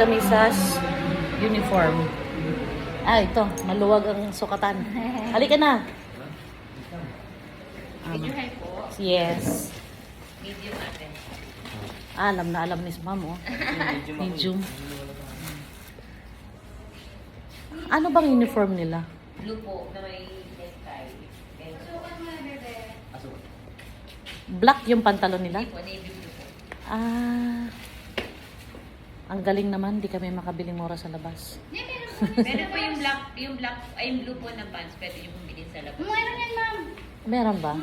Kamisas uniform. Ah, ito. Maluwag ang sukatan. Halika na. Medium high po. Yes. Medium ate. Alam na alam ni ma'am, oh. Medium. Ano bang uniform nila? Blue po na may necktie. Black yung pantalon nila? Hindi po, navy blue po. Ah. Ang galing naman, di kami makabiling mura sa labas. Meron po yung black, ay yung blue po na pants, pwede yung bumili sa labas. Meron yan, ma'am. Meron ba?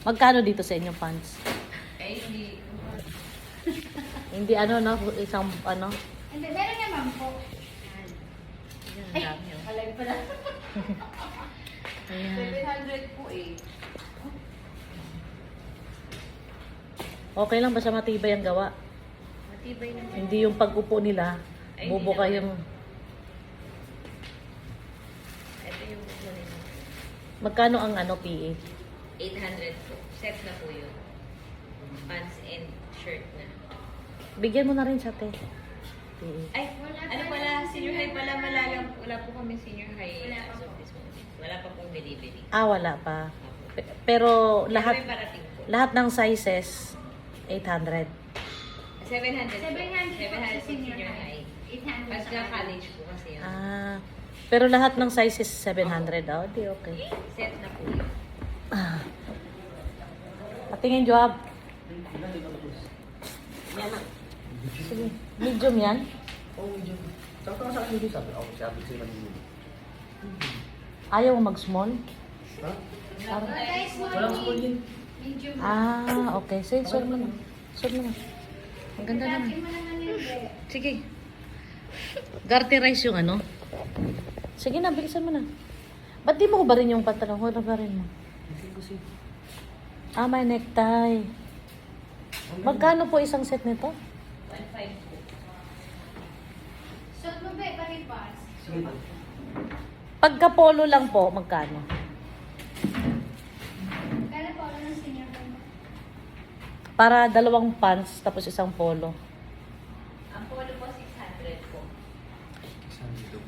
Magkano dito sa inyong pants? Ay, hindi. Hindi ano, no? Isang ano? Hindi, meron yan, ma'am po. Yan, ang dami oh. Alay pala. Ayan. 700 po eh. Okay lang ba sa matibay ang gawa? Matibay naman. Hindi yung pag-upo nila, Ay, bubuka hindi yung... Ito yung gusto nila. Magkano ang ano, PE? 800 po. Set na po yun. Pants and shirt na. Bigyan mo na rin sa te. PE. Ay, ano pala, senior high pala, wala po kami senior high. Wala pa as of po. this moment. Wala pa pong delivery. Ah, wala pa. Pero May lahat parating po. lahat ng sizes, 800. 700 po. 700 po sa 700 po senior senior high. high. 800 Mas sa na college po kasi yun. Ah, pero lahat ng sizes, 700. Oh, di okay. Set na po yun. Ah. Patingin, Joab. Yan na. Sige. Medium yan? Oh, medyo. Sakto ka sa akin dito, sabi. Okay, sabi sila ng Ayaw mo mag-small? Ha? Parang- Guys, Walang school yun. medium. Ah, okay. Sige, suot mo na. Suot mo na. Ang ganda naman. Laki mo naman yun, be. Sige. Garterize yung ano. Sige na, bilisan mo na. Ba't di mo ko ba rin yung pantalon? Huwag na ba rin mo? Hindi kasi. Ah, may necktie. Magkano po isang set nito? 1.5 po. Suot mo, be, palipas. Sige ba? Pagka polo lang po, magkano? Kala po ako ng senior high. Para dalawang pants, tapos isang polo. Ang polo po 600 po. Saan dito?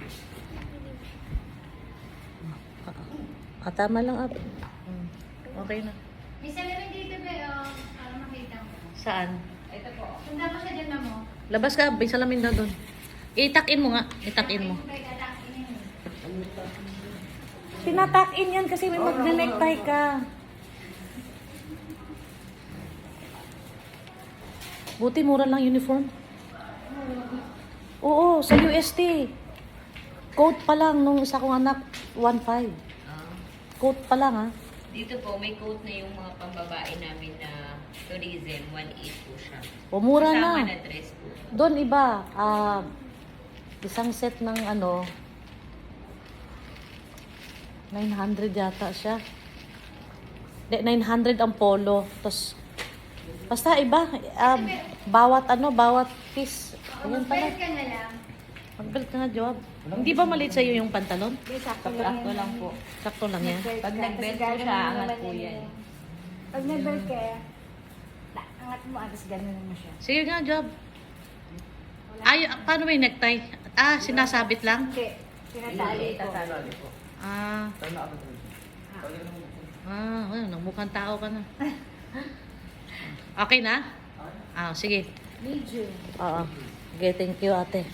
Ah, tama lang, up. Okay na. May salamin dito, be, oh, para makita mo. Saan? Ito po. Tunda mo siya dyan, ma'am, oh. Labas ka, may salamin na doon. Itakin mo nga. Itakin mo. Kaya tatakin yun. Tinatak-in yan kasi may mag-necktie ka. Buti mura lang uniform. Oo, sa UST. Coat pa lang nung isa kong anak, 1.5. Coat pa lang, ha. Dito po, may coat na yung mga pambabae namin na tourism. 1.8 po siya. O, mura Kasama na. na dress po. Doon iba, isang set ng ano, 900 yata siya. 900 ang polo. Tapos, basta iba, bawat piece. Ayan pala. Mag-belt ka na lang. Mag-belt ka nga, Joab. Hindi ba maliit sa'yo yung pantalon? Sakto lang po. Sakto lang yan. Pag nag-belt po siya, angat po yan. Pag nag-belt ka, angat mo, agos gano'n mo siya. Sige nga, Joab. Ay, paano may necktie? Ah, sinasabit lang? Hindi, tinatali ito. Ah, Tayo na ako dito. well, mukhang tao ka na. Okay na? Ah, sige. Medium. Oo. Okay, thank you, ate.